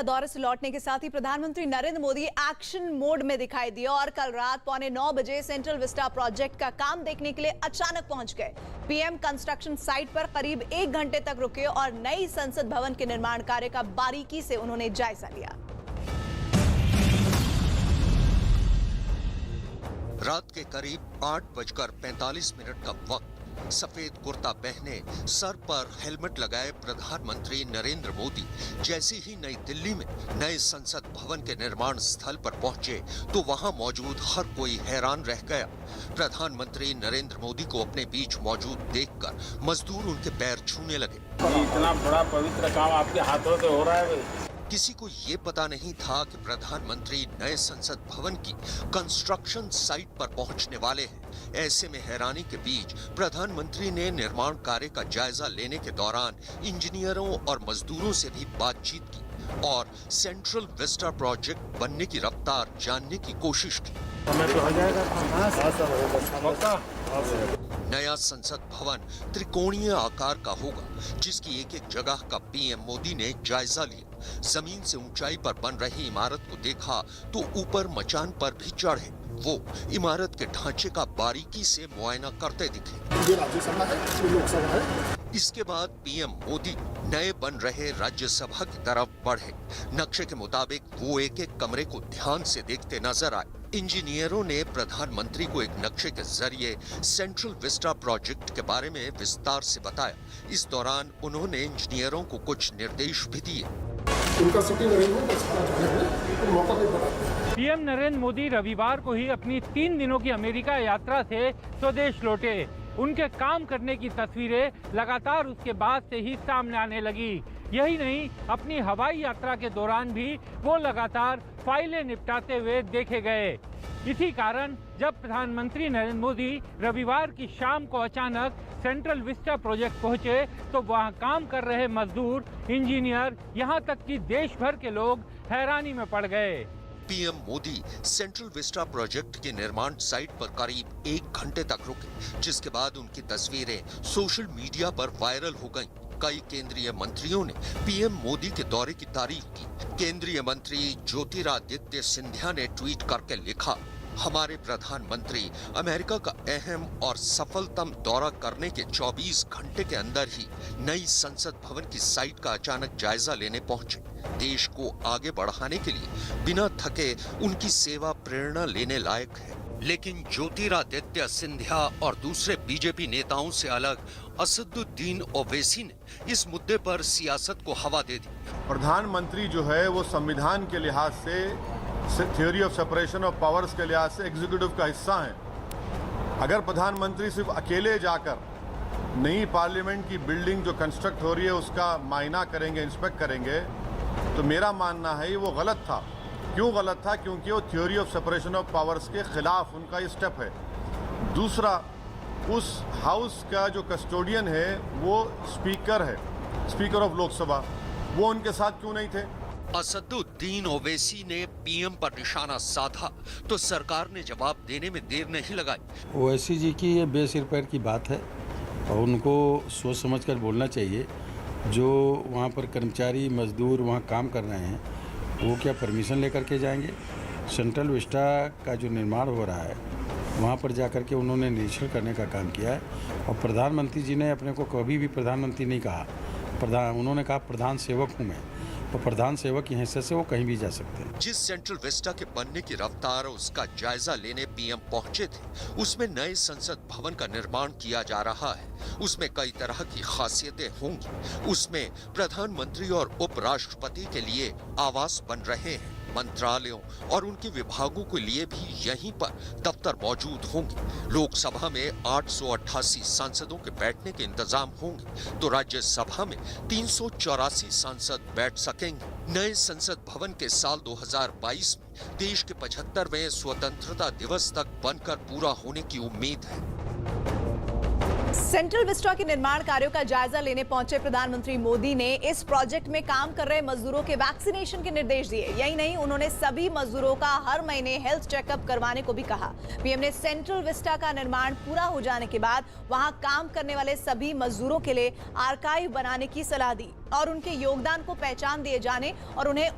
America दौरे से लौटने के साथ ही प्रधानमंत्री नरेंद्र मोदी एक्शन मोड में दिखाई दिए और कल रात 8:45 बजे सेंट्रल विस्टा प्रोजेक्ट का काम देखने के लिए अचानक पहुंच गए। पीएम कंस्ट्रक्शन साइट पर करीब 1 घंटे तक रुके और नई संसद भवन के निर्माण कार्य का बारीकी से उन्होंने जायजा लिया। रात के करीब 8:45 का वक्त, सफेद कुर्ता पहने, सर पर हेलमेट लगाए प्रधानमंत्री नरेंद्र मोदी जैसे ही नई दिल्ली में नए संसद भवन के निर्माण स्थल पर पहुंचे तो वहां मौजूद हर कोई हैरान रह गया। प्रधानमंत्री नरेंद्र मोदी को अपने बीच मौजूद देखकर मजदूर उनके पैर छूने लगे। इतना बड़ा पवित्र काम आपके हाथों से हो रहा है। किसी को ये पता नहीं था कि प्रधानमंत्री नए संसद भवन की कंस्ट्रक्शन साइट पर पहुंचने वाले हैं। ऐसे में हैरानी के बीच प्रधानमंत्री ने निर्माण कार्य का जायजा लेने के दौरान इंजीनियरों और मजदूरों से भी बातचीत की और सेंट्रल विस्टा प्रोजेक्ट बनने की रफ्तार जानने की कोशिश की। नया संसद भवन त्रिकोणीय आकार का होगा, जिसकी एक एक जगह का पीएम मोदी ने जायजा लिया। जमीन से ऊंचाई पर बन रही इमारत को देखा तो ऊपर मचान पर भी चढ़े। वो इमारत के ढांचे का बारीकी से मुआयना करते दिखे। ये राज्यसभा है, ये लोकसभा है। इसके बाद पीएम मोदी नए बन रहे राज्यसभा की तरफ बढ़े। नक्शे के मुताबिक वो एक एक कमरे को ध्यान से देखते नजर आए। इंजीनियरों ने प्रधानमंत्री को एक नक्शे के जरिए सेंट्रल विस्टा प्रोजेक्ट के बारे में विस्तार से बताया। इस दौरान उन्होंने इंजीनियरों को कुछ निर्देश भी दिए। उनका सिटिंग अरेंजमेंट मौका नहीं पड़ा। पीएम नरेंद्र मोदी रविवार को ही अपनी 3 दिनों की अमेरिका यात्रा से स्वदेश लौटे। उनके काम करने की तस्वीरें लगातार उसके बाद से ही सामने आने लगी। यही नहीं, अपनी हवाई यात्रा के दौरान भी वो लगातार फाइलें निपटाते हुए देखे गए। इसी कारण जब प्रधानमंत्री नरेंद्र मोदी रविवार की शाम को अचानक सेंट्रल विस्टा प्रोजेक्ट पहुंचे तो वहां काम कर रहे मजदूर, इंजीनियर, यहां तक कि देश भर के लोग हैरानी में पड़ गए। PM Modi central Vista project के निर्माण साइट पर करीब 1 घंटे तक रुके, जिसके बाद उनकी तस्वीरें सोशल मीडिया पर वायरल हो गईं। कई केंद्रीय मंत्रियों ने पीएम मोदी के दौरे की तारीफ की। केंद्रीय मंत्री ज्योतिरादित्य सिंधिया ने ट्वीट करके लिखा, हमारे प्रधानमंत्री अमेरिका का अहम और सफलतम दौरा करने के 24 घंटे के अंदर ही नई संसद भवन की साइट का अचानक जायजा लेने पहुंचे। देश को आगे बढ़ाने के लिए बिना थके उनकी सेवा प्रेरणा लेने लायक है। लेकिन ज्योतिरादित्य सिंधिया और दूसरे बीजेपी नेताओं से अलग असदुद्दीन ओवैसी ने इस मुद्दे पर सियासत को हवा दे दी। प्रधानमंत्री जो है वो संविधान के लिहाज से, theory of separation of powers के लिहाज से एग्जीक्यूटिव का हिस्सा हैं। अगर प्रधानमंत्री सिर्फ अकेले जाकर नई पार्लियामेंट की बिल्डिंग जो कंस्ट्रक्ट हो रही है उसका मायना करेंगे, इंस्पेक्ट करेंगे, तो मेरा मानना है वो गलत था। क्यों गलत था? क्योंकि वो theory of separation of powers के खिलाफ उनका ये स्टेप है। दूसरा, उस हाउस का जो कस्टोडियन है वो स्पीकर है, स्पीकर ऑफ लोकसभा, वो उनके साथ क्यों नहीं थे? असदुद्दीन ओवैसी ने पीएम पर निशाना साधा तो सरकार ने जवाब देने में देर नहीं लगाई। ओवैसी जी की ये बेसिर पैर की बात है और उनको सोच समझकर बोलना चाहिए। जो वहाँ पर कर्मचारी मजदूर वहाँ काम कर रहे हैं वो क्या परमिशन लेकर के जाएंगे? सेंट्रल विस्टा का जो निर्माण हो रहा है वहाँ पर जाकर के उन्होंने निरीक्षण करने का काम किया है और प्रधानमंत्री जी ने अपने को कभी भी प्रधानमंत्री नहीं कहा। उन्होंने कहा प्रधान सेवक हूँ मैं, तो प्रधान सेवक की हैसियत से वो कहीं भी जा सकते हैं। जिस सेंट्रल विस्टा के बनने की रफ्तार उसका जायजा लेने पीएम पहुंचे थे, उसमें नए संसद भवन का निर्माण किया जा रहा है। उसमें कई तरह की खासियतें होंगी। उसमें प्रधानमंत्री और उपराष्ट्रपति के लिए आवास बन रहे हैं। मंत्रालयों और उनके विभागों के लिए भी यहीं पर दफ्तर मौजूद होंगे। लोकसभा में 888 सांसदों के बैठने के इंतजाम होंगे तो राज्यसभा में 384 सांसद बैठ सकेंगे। नए संसद भवन के साल 2022 में देश के 75वें स्वतंत्रता दिवस तक बनकर पूरा होने की उम्मीद है। सेंट्रल विस्टा के निर्माण कार्यों का जायजा लेने पहुंचे प्रधानमंत्री मोदी ने इस प्रोजेक्ट में काम कर रहे मजदूरों के वैक्सीनेशन के निर्देश दिए। यही नहीं, उन्होंने सभी मजदूरों का हर महीने हेल्थ चेकअप करवाने को भी कहा। पीएम ने सेंट्रल विस्टा का निर्माण पूरा हो जाने के बाद वहां काम करने वाले सभी मजदूरों के लिए आर्काइव बनाने की सलाह दी और उनके योगदान को पहचान दिए जाने और उन्हें